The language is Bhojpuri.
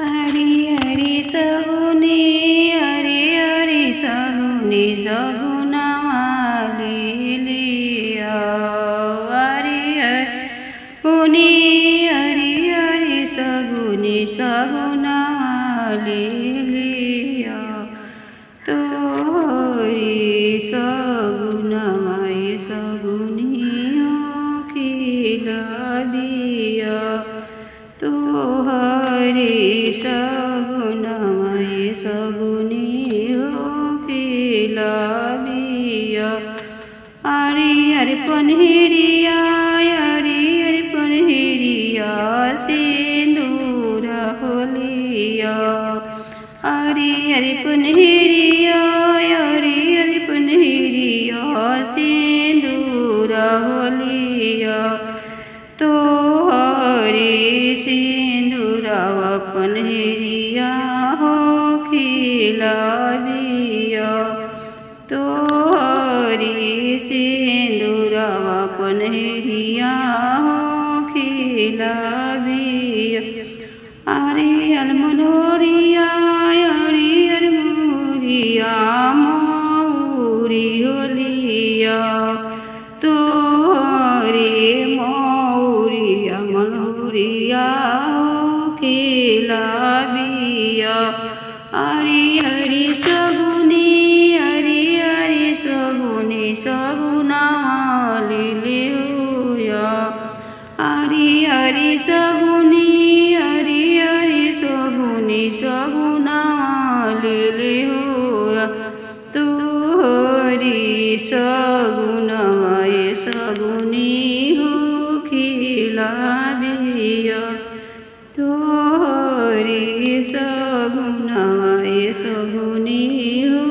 हरि हरि सगुनी हरि हरि सगुनी सगुनावाली लिया हरि हरि हरि हरि सगुनी सगुनावाली लिया तोरी सगुनावाई सगुनी खिलाबिया तोहरी सगुनावाई सगुनी खिलाबिया हरि हरि पनहिरिया हरि हरि पनहिरिया सिंदूर होलिया हरि हरि पनहिरिया हरि हरि पनहिरिया सिंदूर होलिया तोहरी सिंदूरवा पनहिरिया हो खिलाबिया तोहरी सिंदूरवा पनहिरिया हो खिलाबिया हरि हरि मनोरिया हरि हरि मनोरिया मौरी होलिया तोहरी मौरिया मनोरिया खिलाबिया हरि हरि सगुनी हरि हरि सगुनी सगुनावाली लिया हरि हरि सगुनी हरि हरि सगुनी सगुनावाली लिया तोहरी सगुनावाई सगुनी हो खिलाबिया तोहरी सगुनावाई सगुनी हो